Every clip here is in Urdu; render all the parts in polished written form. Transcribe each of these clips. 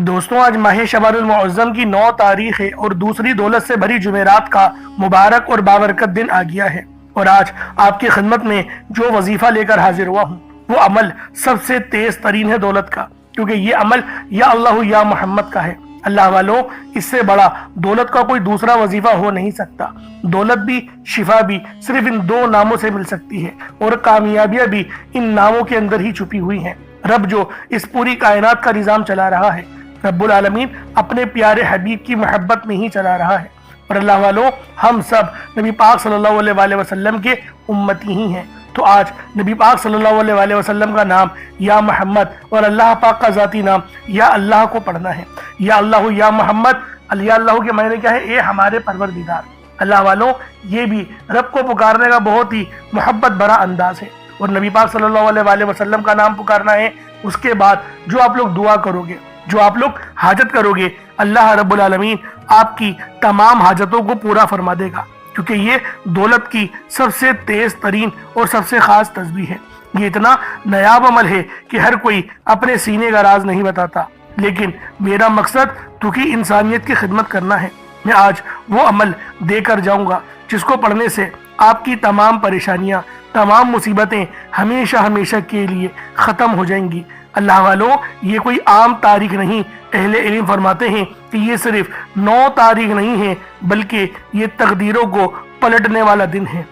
دوستوں، آج ماہ شعبان المعظم کی 9 تاریخ ہے اور دوسری دولت سے بھری جمعرات کا مبارک اور بابرکت دن آ گیا ہے۔ اور آج آپ کی خدمت میں جو وظیفہ لے کر حاضر ہوا ہوں وہ عمل سب سے تیز ترین ہے دولت کا، کیونکہ یہ عمل یا اللہ یا محمد کا ہے۔ اللہ والوں، اس سے بڑا دولت کا کوئی دوسرا وظیفہ ہو نہیں سکتا۔ دولت بھی، شفا بھی صرف ان 2 ناموں سے مل سکتی ہے، اور کامیابیاں بھی ان ناموں کے اندر ہی چھپی ہوئی ہیں۔ رب جو اس پوری کائنات کا نظام چلا رہا ہے، رب العالمین اپنے پیارے حبیب کی محبت میں ہی چلا رہا ہے۔ اور اللہ والوں، ہم سب نبی پاک صلی اللہ علیہ وآلہ وسلم کے امتی ہی ہیں، تو آج نبی پاک صلی اللہ علیہ وآلہ وسلم کا نام یا محمد اور اللہ پاک کا ذاتی نام یا اللہ کو پڑھنا ہے۔ یا اللہ یا محمد، یا اللہ کے معنی کیا ہے؟ اے ہمارے پروردگار۔ اللہ والوں، یہ بھی رب کو پکارنے کا بہت ہی محبت بھرا انداز ہے، اور نبی پاک صلی اللہ علیہ وآلہ وسلم کا نام پکارنا ہے۔ اس کے بعد جو آپ لوگ دعا کرو گے، جو آپ لوگ حاجت کرو گے، اللہ رب العالمین آپ کی تمام حاجتوں کو پورا فرما دے گا، کیونکہ یہ دولت کی سب سے تیز ترین اور سب سے خاص تسبیح ہے۔ یہ اتنا نایاب عمل ہے کہ ہر کوئی اپنے سینے کا راز نہیں بتاتا، لیکن میرا مقصد تو کہ انسانیت کی خدمت کرنا ہے۔ میں آج وہ عمل دے کر جاؤں گا جس کو پڑھنے سے آپ کی تمام پریشانیاں، تمام مصیبتیں ہمیشہ ہمیشہ کے لیے ختم ہو جائیں گی۔ اللہ والوں، یہ کوئی عام تاریخ نہیں۔ اہل علم فرماتے ہیں کہ یہ صرف 9 تاریخ نہیں ہے، بلکہ یہ تقدیروں کو پلٹنے والا دن ہے۔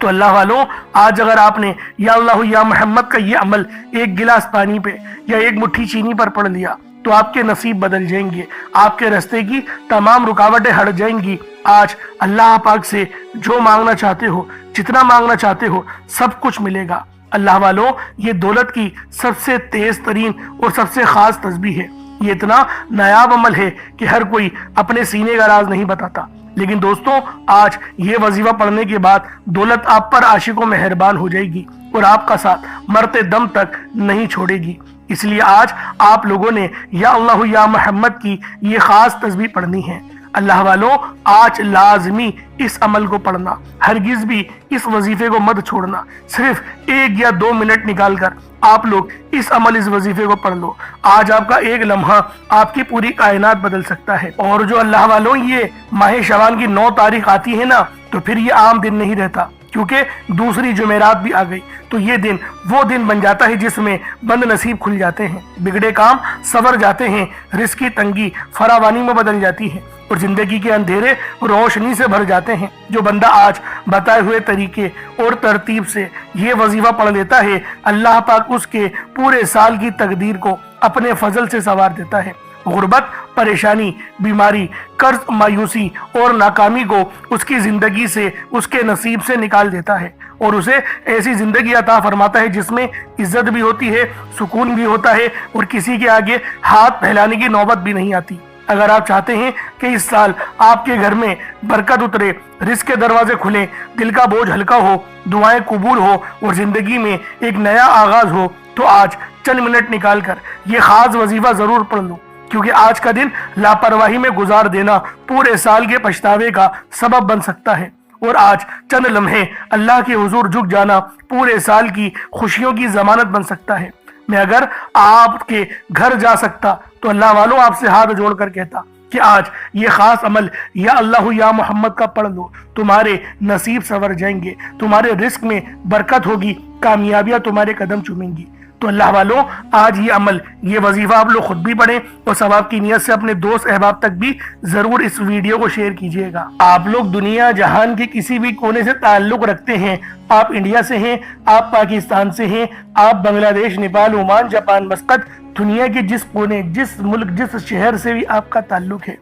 تو اللہ والوں، آج اگر آپ نے یا اللہ یا محمد کا یہ عمل ایک گلاس پانی پہ یا ایک مٹھی چینی پر پڑھ لیا تو آپ کے نصیب بدل جائیں گے، آپ کے راستے کی تمام رکاوٹیں ہٹ جائیں گی۔ آج اللہ پاک سے جو مانگنا چاہتے ہو، جتنا مانگنا چاہتے ہو، سب کچھ ملے گا۔ اللہ والوں، یہ دولت کی سب سے تیز ترین اور سب سے خاص تسبیح ہے۔ یہ اتنا نایاب عمل ہے کہ ہر کوئی اپنے سینے کا راز نہیں بتاتا، لیکن دوستوں، آج یہ وظیفہ پڑھنے کے بعد دولت آپ پر عاشق و مہربان ہو جائے گی اور آپ کا ساتھ مرتے دم تک نہیں چھوڑے گی۔ اس لیے آج آپ لوگوں نے یا اللہ یا محمد کی یہ خاص تسبیح پڑھنی ہے۔ اللہ والوں، آج لازمی اس عمل کو پڑھنا، ہرگز بھی اس وظیفے کو مت چھوڑنا۔ صرف 1 یا 2 منٹ نکال کر آپ لوگ اس وظیفے کو پڑھ لو۔ آج آپ کا ایک لمحہ آپ کی پوری کائنات بدل سکتا ہے۔ اور جو اللہ والوں، یہ ماہ شعبان کی 9 تاریخ آتی ہے نا، تو پھر یہ عام دن نہیں رہتا، کیونکہ دوسری جمعرات بھی آ گئی، تو یہ دن وہ دن بن جاتا ہے جس میں بند نصیب کھل جاتے ہیں، بگڑے کام سنور جاتے ہیں، رزق کی تنگی فراوانی میں بدل جاتی ہے، اور زندگی کے اندھیرے روشنی سے بھر جاتے ہیں۔ جو بندہ آج بتائے ہوئے طریقے اور ترتیب سے یہ وظیفہ پڑھ لیتا ہے، اللہ پاک اس کے پورے سال کی تقدیر کو اپنے فضل سے سنوار دیتا ہے۔ غربت، پریشانی، بیماری، قرض، مایوسی اور ناکامی کو اس کی زندگی سے، اس کے نصیب سے نکال دیتا ہے، اور اسے ایسی زندگی عطا فرماتا ہے جس میں عزت بھی ہوتی ہے، سکون بھی ہوتا ہے، اور کسی کے آگے ہاتھ پھیلانے کی نوبت بھی نہیں آتی۔ اگر آپ چاہتے ہیں کہ اس سال آپ کے گھر میں برکت اترے، رزق کے دروازے کھلیں، دل کا بوجھ ہلکا ہو، دعائیں قبول ہو اور زندگی میں ایک نیا آغاز ہو، تو آج چند منٹ نکال کر یہ خاص وظیفہ ضرور پڑھ لو، کیونکہ آج کا دن لاپرواہی میں گزار دینا پورے سال کے پچھتاوے کا سبب بن سکتا ہے، اور آج چند لمحے اللہ کے حضور جھک جانا پورے سال کی خوشیوں کی ضمانت بن سکتا ہے۔ میں اگر آپ کے گھر جا سکتا تو اللہ والوں آپ سے ہاتھ جوڑ کر کہتا کہ آج یہ خاص عمل یا اللہ یا محمد کا پڑھ لو، تمہارے نصیب سنور جائیں گے، تمہارے رزق میں برکت ہوگی، کامیابیاں تمہارے قدم چومیں گی۔ تو اللہ والوں، آج یہ عمل، یہ وظیفہ آپ لوگ خود بھی پڑھیں، اور ثواب کی نیت سے اپنے دوست احباب تک بھی ضرور اس ویڈیو کو شیئر کیجیے گا۔ آپ لوگ دنیا جہان کے کسی بھی کونے سے تعلق رکھتے ہیں، آپ انڈیا سے ہیں، آپ پاکستان سے ہیں، آپ بنگلہ دیش، نیپال، عمان، جاپان، مسقط، دنیا کے جس کونے، جس ملک، جس شہر سے بھی آپ کا تعلق ہے،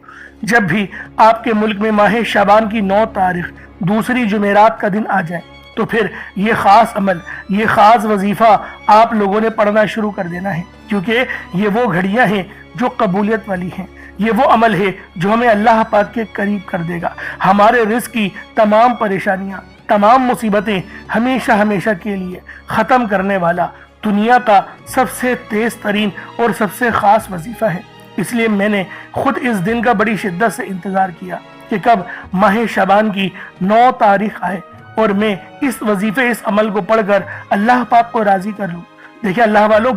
جب بھی آپ کے ملک میں ماہ شعبان کی 9 تاریخ دوسری جمعرات کا دن آ جائے، تو پھر یہ خاص عمل، یہ خاص وظیفہ آپ لوگوں نے پڑھنا شروع کر دینا ہے، کیونکہ یہ وہ گھڑیاں ہیں جو قبولیت والی ہیں۔ یہ وہ عمل ہے جو ہمیں اللہ پاک کے قریب کر دے گا، ہمارے رزق کی تمام پریشانیاں، تمام مصیبتیں ہمیشہ ہمیشہ کے لیے ختم کرنے والا دنیا کا سب سے تیز ترین اور سب سے خاص وظیفہ ہے۔ اس لیے میں نے خود اس دن کا بڑی شدت سے انتظار کیا کہ کب ماہ شعبان کی 9 تاریخ آئے اور میں اس وظیفے، اس عمل کو پڑھ کر اللہ پاک کو راضی کر لوں۔ دیکھیں اللہ والوں،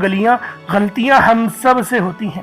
غلطیاں ہم سب سے ہوتی ہیں،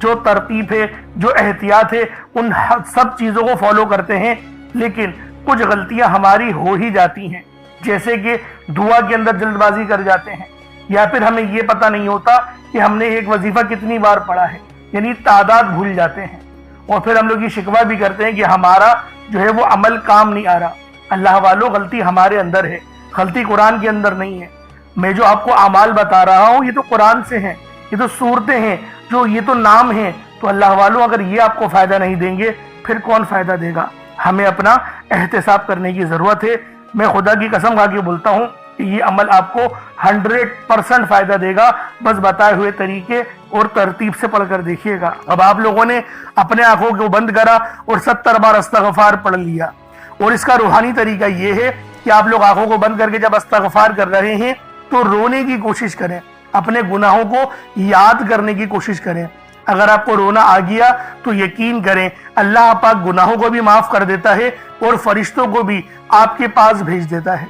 جو ترتیب ہے، جو احتیاط ہے، ان سب چیزوں کو فالو کرتے ہیں، لیکن کچھ غلطیاں ہماری ہو ہی جاتی ہیں، جیسے کہ دعا کے اندر جلد بازی کر جاتے ہیں، یا پھر ہمیں یہ پتہ نہیں ہوتا کہ ہم نے ایک وظیفہ کتنی بار پڑھا ہے، یعنی تعداد بھول جاتے ہیں، اور پھر ہم لوگ یہ شکوہ بھی کرتے ہیں کہ ہمارا جو ہے وہ عمل کام نہیں آ رہا۔ اللہ والو، غلطی ہمارے اندر ہے، غلطی قرآن کے اندر نہیں ہے۔ میں جو آپ کو اعمال بتا رہا ہوں یہ تو قرآن سے ہیں، یہ تو صورتیں ہیں، جو یہ تو نام ہیں، تو اللہ والو اگر یہ آپ کو فائدہ نہیں دیں گے پھر کون فائدہ دے گا؟ ہمیں اپنا احتساب کرنے کی ضرورت ہے۔ میں خدا کی قسم کھا کے بولتا ہوں کہ یہ عمل آپ کو 100% فائدہ دے گا، بس بتائے ہوئے طریقے اور ترتیب سے پڑھ کر دیکھیے گا۔ اب آپ لوگوں نے اپنے آنکھوں کو بند کرا اور 70 بار استغفار پڑھ لیا، اور اس کا روحانی طریقہ یہ ہے کہ آپ لوگ آنکھوں کو بند کر کے جب استغفار کر رہے ہیں تو رونے کی کوشش کریں، اپنے گناہوں کو یاد کرنے کی کوشش کریں۔ اگر آپ کو رونا آ گیا تو یقین کریں اللہ پاک گناہوں کو بھی معاف کر دیتا ہے اور فرشتوں کو بھی آپ کے پاس بھیج دیتا ہے۔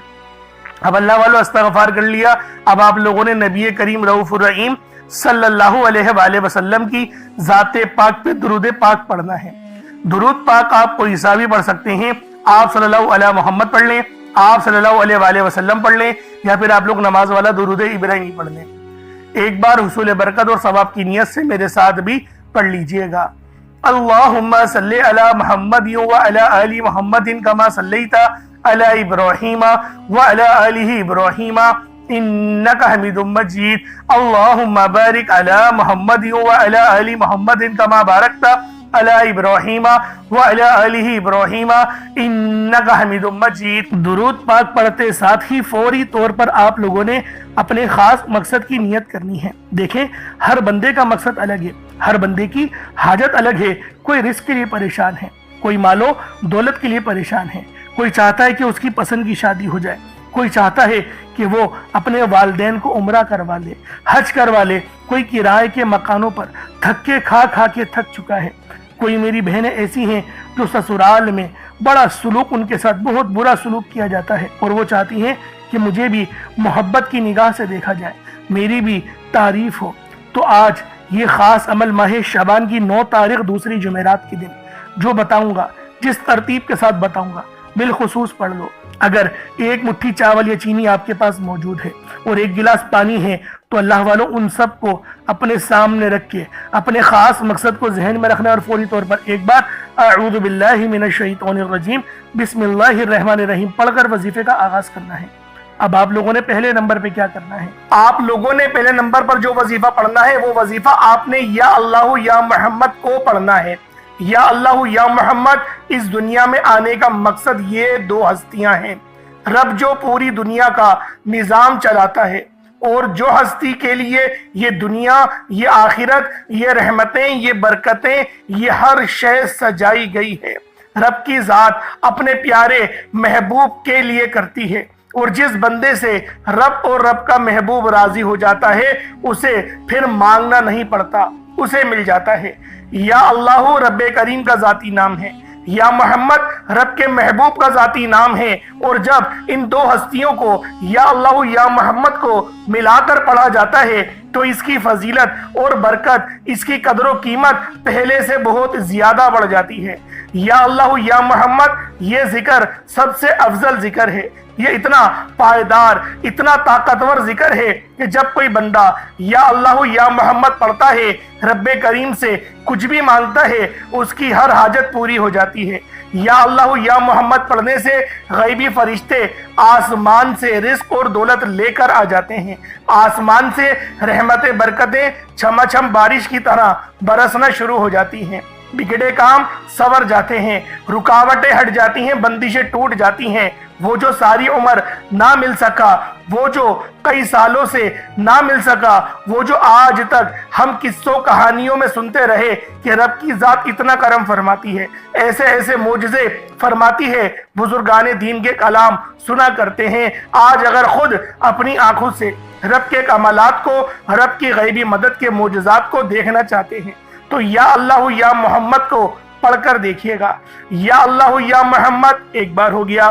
اب اللہ والو استغفار کر لیا، اب آپ لوگوں نے نبی کریم رؤوف الرحیم صلی اللہ علیہ وآلہ وسلم کی ذات پاک پہ درود پاک پڑھنا ہے۔ درود پاک آپ کوئی سا بھی پڑھ سکتے ہیں، آپ صلی اللہ علیہ محمد پڑھ لیں، آپ صلی اللہ علیہ وآلہ وسلم پڑھ لیں، یا پھر آپ لوگ نماز والا درود ابراہیمی پڑھ لیں۔ ایک بار حصول برکت اور ثواب کی نیت سے میرے ساتھ بھی پڑھ لیجئے گا۔ اللہم صلی علی محمد وعلی آل محمد کما صلیت علی ابراہیم وعلی آل ابراہیم انک حمید مجید۔ اللہم بارک علی محمد وعلی آل محمد کما بارکت علی ابراہیم وعلی آل ابراہیم انک حمید مجید۔ درود پاک پڑھتے ساتھ ہی فوری طور پر آپ لوگوں نے اپنے خاص مقصد کی نیت کرنی ہے۔ دیکھیں ہر بندے کا مقصد الگ ہے، ہر بندے کی حاجت الگ ہے۔ کوئی رزق کے لیے پریشان ہے، کوئی مال و دولت کے لیے پریشان ہے، کوئی چاہتا ہے کہ اس کی پسند کی شادی ہو جائے، کوئی چاہتا ہے کہ وہ اپنے والدین کو عمرہ کروا لے، حج کروا لے، کوئی کرائے کے مکانوں پر دھکے کھا کھا کے تھک چکا ہے۔ کوئی میری بہنیں ایسی ہیں جو سسرال میں بڑا سلوک، ان کے ساتھ بہت برا سلوک کیا جاتا ہے، اور وہ چاہتی ہیں کہ مجھے بھی محبت کی نگاہ سے دیکھا جائے، میری بھی تعریف ہو۔ تو آج یہ خاص عمل ماہ شعبان کی 9 تاریخ دوسری جمعرات کے دن جو بتاؤں گا، جس ترتیب کے ساتھ بتاؤں گا، بالخصوص پڑھ لو۔ اگر ایک مٹھی چاول یا چینی آپ کے پاس موجود ہے اور ایک گلاس پانی ہے تو اللہ والوں ان سب کو اپنے سامنے رکھ کے اپنے خاص مقصد کو ذہن میں رکھنا ہے، اور فوری طور پر ایک بار اعوذ باللہ من الشیطان الرجیم بسم اللہ الرحمن الرحیم پڑھ کر وظیفے کا آغاز کرنا ہے۔ اب آپ لوگوں نے پہلے نمبر پہ کیا کرنا ہے؟ آپ لوگوں نے پہلے نمبر پر جو وظیفہ پڑھنا ہے وہ وظیفہ آپ نے یا اللہ یا محمد کو پڑھنا ہے۔ یا اللہ یا محمد اس دنیا میں آنے کا مقصد یہ 2 ہستیاں ہیں، رب جو پوری دنیا کا نظام چلاتا ہے، اور جو ہستی کے لیے یہ دنیا، یہ آخرت، یہ رحمتیں، یہ برکتیں، یہ ہر شے سجائی گئی ہے، رب کی ذات اپنے پیارے محبوب کے لیے کرتی ہے، اور جس بندے سے رب اور رب کا محبوب راضی ہو جاتا ہے اسے پھر مانگنا نہیں پڑتا، اسے مل جاتا ہے۔ یا اللہ رب کریم کا ذاتی نام ہے، یا محمد رب کے محبوب کا ذاتی نام ہے، اور جب ان 2 ہستیوں کو یا اللہ یا محمد کو ملا کر پڑھا جاتا ہے تو اس کی فضیلت اور برکت، اس کی قدر و قیمت پہلے سے بہت زیادہ بڑھ جاتی ہے۔ یا اللہ یا محمد یہ ذکر سب سے افضل ذکر ہے، یہ اتنا پائیدار، اتنا طاقتور ذکر ہے کہ جب کوئی بندہ یا اللہ یا محمد پڑھتا ہے، رب کریم سے کچھ بھی مانگتا ہے، اس کی ہر حاجت پوری ہو جاتی ہے۔ یا اللہ یا محمد پڑھنے سے غیبی فرشتے آسمان سے رزق اور دولت لے کر آ جاتے ہیں، آسمان سے رحمتیں برکتیں چھما چھم بارش کی طرح برسنا شروع ہو جاتی ہیں، بگڑے کام سور جاتے ہیں، رکاوٹیں ہٹ جاتی ہیں، بندشیں ٹوٹ جاتی ہیں۔ وہ جو ساری عمر نہ مل سکا، وہ جو کئی سالوں سے نہ مل سکا، وہ جو آج تک ہم قصوں کہانیوں میں سنتے رہے کہ رب کی ذات اتنا کرم فرماتی ہے، ایسے ایسے معجزے فرماتی ہے، بزرگان دین کے کلام سنا کرتے ہیں، آج اگر خود اپنی آنکھوں سے رب کے کمالات کو، رب کی غیبی مدد کے معجزات کو دیکھنا چاہتے ہیں تو یا اللہ یا محمد کو پڑھ کر دیکھیے گا۔ یا اللہ یا محمد ایک بار ہو گیا،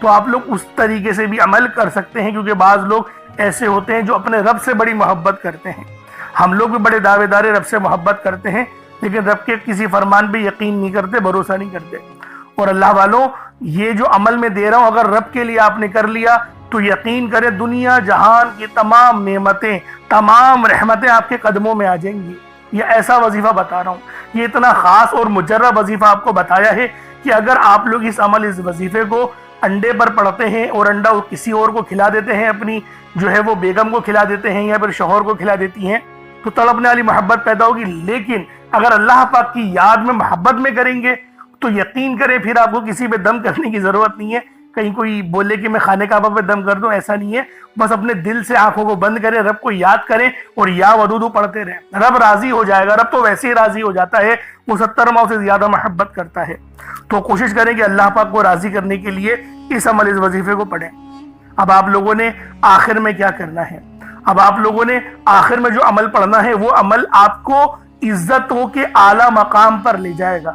تو آپ لوگ اس طریقے سے بھی عمل کر سکتے ہیں، کیونکہ بعض لوگ ایسے ہوتے ہیں جو اپنے رب سے بڑی محبت کرتے ہیں۔ ہم لوگ بھی بڑے دعوے دار رب سے محبت کرتے ہیں، لیکن رب کے کسی فرمان پہ یقین نہیں کرتے، بھروسہ نہیں کرتے۔ اور اللہ والوں، یہ جو عمل میں دے رہا ہوں اگر رب کے لیے آپ نے کر لیا تو یقین کرے دنیا جہان کی تمام نعمتیں، تمام رحمتیں آپ کے قدموں میں آ جائیں گی۔ یہ ایسا وظیفہ بتا رہا ہوں، یہ اتنا خاص اور مجرب وظیفہ آپ کو بتایا ہے کہ اگر آپ لوگ اس وظیفے کو انڈے پر پڑھتے ہیں اور انڈا کسی اور کو کھلا دیتے ہیں، اپنی جو ہے وہ بیگم کو کھلا دیتے ہیں یا پھر شوہر کو کھلا دیتی ہیں، تو تڑپنے والی محبت پیدا ہوگی۔ لیکن اگر اللہ پاک کی یاد میں محبت میں کریں گے تو یقین کریں پھر آپ کو کسی پہ دم کرنے کی ضرورت نہیں ہے۔ کہیں کوئی بولے کہ میں خانہ کعبہ پہ دم کر دوں، ایسا نہیں ہے۔ بس اپنے دل سے آنکھوں کو بند کریں، رب کو یاد کریں اور یا ودودو پڑھتے رہیں، رب راضی ہو جائے گا۔ رب تو ویسے ہی راضی ہو جاتا ہے، وہ 70 ماؤں سے زیادہ محبت کرتا ہے۔ تو کوشش کریں کہ اللہ پاک کو راضی کرنے کے لیے اس وظیفے کو پڑھیں۔ اب آپ لوگوں نے آخر میں کیا کرنا ہے؟ اب آپ لوگوں نے آخر میں جو عمل پڑھنا ہے وہ عمل آپ کو عزتوں کے اعلیٰ مقام پر لے جائے گا،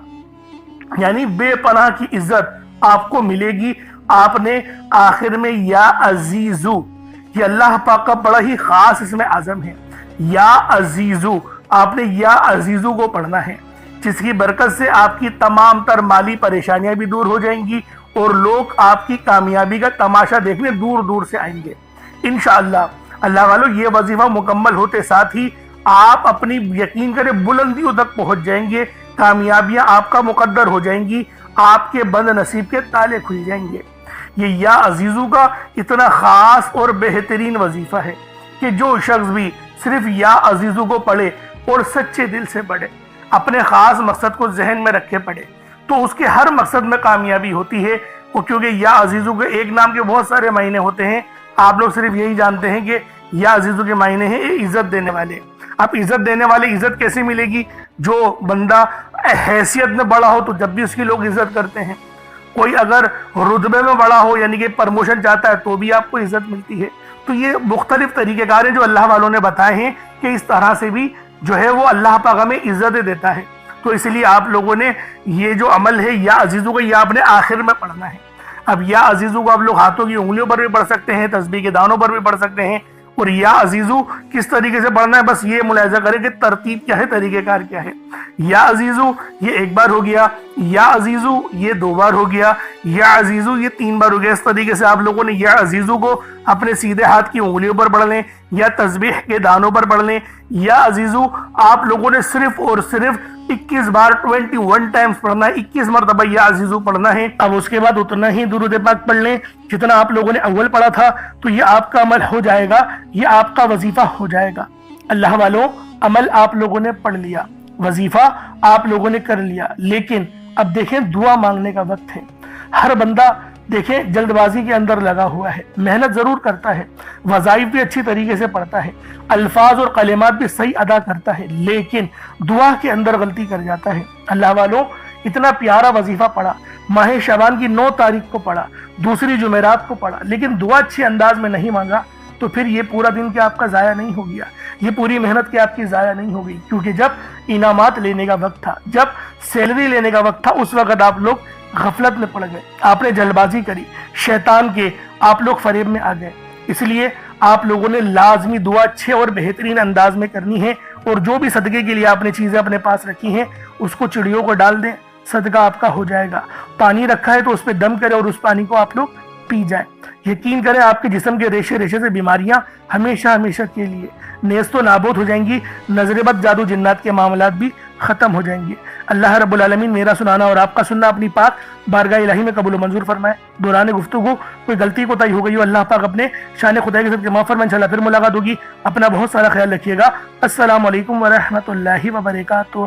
یعنی بے پناہ کی عزت آپ کو ملے گی۔ آپ نے آخر میں یا عزیزو، یہ اللہ پاک کا بڑا ہی خاص اسم اعظم ہے، یا عزیزو، آپ نے یا عزیزو کو پڑھنا ہے، جس کی برکت سے آپ کی تمام تر مالی پریشانیاں بھی دور ہو جائیں گی اور لوگ آپ کی کامیابی کا تماشا دیکھنے دور دور سے آئیں گے انشاءاللہ۔ اللہ والو، یہ وظیفہ مکمل ہوتے ساتھ ہی آپ اپنی یقین کرے بلندیوں تک پہنچ جائیں گے، کامیابیاں آپ کا مقدر ہو جائیں گی، آپ کے بند نصیب کے تالے کھل جائیں گے۔ یہ یا عزیزو کا اتنا خاص اور بہترین وظیفہ ہے کہ جو شخص بھی صرف یا عزیزو کو پڑھے اور سچے دل سے پڑھے، اپنے خاص مقصد کو ذہن میں رکھ کے پڑھے، تو اس کے ہر مقصد میں کامیابی ہوتی ہے۔ اور کیونکہ یا عزیزو کے ایک نام کے بہت سارے معنی ہوتے ہیں، آپ لوگ صرف یہی جانتے ہیں کہ یا عزیزو کے معنی ہیں عزت دینے والے۔ اب عزت دینے والے عزت کیسے ملے گی؟ جو بندہ حیثیت میں بڑا ہو تو جب بھی اس کی لوگ عزت کرتے ہیں، کوئی اگر رتبے میں بڑا ہو یعنی کہ پرموشن چاہتا ہے تو بھی آپ کو عزت ملتی ہے۔ تو یہ مختلف طریقہ کار ہیں جو اللہ والوں نے بتائے ہیں کہ اس طرح سے بھی جو ہے وہ اللہ پاک ہمیں عزت دیتا ہے۔ تو اس لیے آپ لوگوں نے یہ جو عمل ہے یا عزیزو کا، یہ آپ نے آخر میں پڑھنا ہے۔ اب یا عزیزو کو آپ لوگ ہاتھوں کی انگلیوں پر بھی پڑھ سکتے ہیں، تسبیح کے دانوں پر بھی پڑھ سکتے ہیں۔ اور یا عزیزو کس طریقے سے پڑھنا ہے بس یہ ملاحظہ کریں کہ ترتیب کیا ہے، طریقہ کار کیا ہے۔ یا عزیزو یہ ایک بار ہو گیا، یا عزیزو یہ 2 بار ہو گیا، یا عزیزو یہ 3 بار ہو گیا۔ اس طریقے سے آپ لوگوں نے یا عزیزو کو اپنے سیدھے ہاتھ کی انگلیوں پر پڑھ لیں یا تسبیح کے دانوں پر پڑھ لیں۔ یا عزیزو آپ لوگوں نے صرف اور صرف 21 بار 21 ٹائمز پڑھنا ہے، 21 مرتبہ یا عزیزو پڑھنا ہے۔ اب اس کے بعد اتنا ہی درود پاک پڑھ لیں جتنا آپ لوگوں نے اول پڑھا تھا، تو یہ آپ کا عمل ہو جائے گا، یہ آپ کا وظیفہ ہو جائے گا۔ اللہ والوں، عمل آپ لوگوں نے پڑھ لیا، وظیفہ آپ لوگوں نے کر لیا، لیکن اب دیکھیں دعا مانگنے کا وقت ہے۔ ہر بندہ دیکھیں جلد بازی کے اندر لگا ہوا ہے، محنت ضرور کرتا ہے، وظائف بھی اچھی طریقے سے پڑھتا ہے، الفاظ اور کلمات بھی صحیح ادا کرتا ہے، لیکن دعا کے اندر غلطی کر جاتا ہے۔ اللہ والوں، اتنا پیارا وظیفہ پڑھا، ماہ شعبان کی 9 تاریخ کو پڑھا، دوسری جمعرات کو پڑھا، لیکن دعا اچھے انداز میں نہیں مانگا، تو پھر یہ پورا دن کیا آپ کا ضائع نہیں ہو گیا، یہ پوری محنت کیا آپ کی ضائع نہیں ہو گئی؟ کیونکہ جب انعامات لینے کا وقت تھا، جب سیلری لینے کا وقت تھا، اس وقت آپ لوگ غفلت میں پڑ گئے، آپ نے جلد بازی کری، شیطان کے آپ لوگ فریب میں آ گئے۔ اس لیے آپ لوگوں نے لازمی دعا اچھے اور بہترین انداز میں کرنی ہے، اور جو بھی صدقے کے لیے آپ نے چیزیں اپنے پاس رکھی ہیں اس کو چڑیوں کو ڈال دیں، صدقہ آپ کا ہو جائے گا۔ پانی رکھا ہے تو اس پہ دم کرے اور اس پانی کو آپ لوگ پی جائیں۔ یقین کریں آپ کے جسم کے ریشے ریشے سے بیماریاں ہمیشہ ہمیشہ کے لیے نیست و نابود ہو جائیں گی، نظر بد جادو جنات کے معاملات بھی ختم ہو جائیں گے۔ اللہ رب العالمین میرا سنانا اور آپ کا سننا اپنی پاک بارگاہ الہی میں قبول و منظور فرمائے۔ دوران گفتگو کوئی غلطی کوتاہی ہو گئی ہو، اللہ پاک اپنے شان خدائی کے ساتھ معاف فرمائے۔ انشاءاللہ پھر ملاقات ہوگی، اپنا بہت سارا خیال رکھیے گا۔ السلام علیکم ورحمۃ اللہ وبرکاتہ۔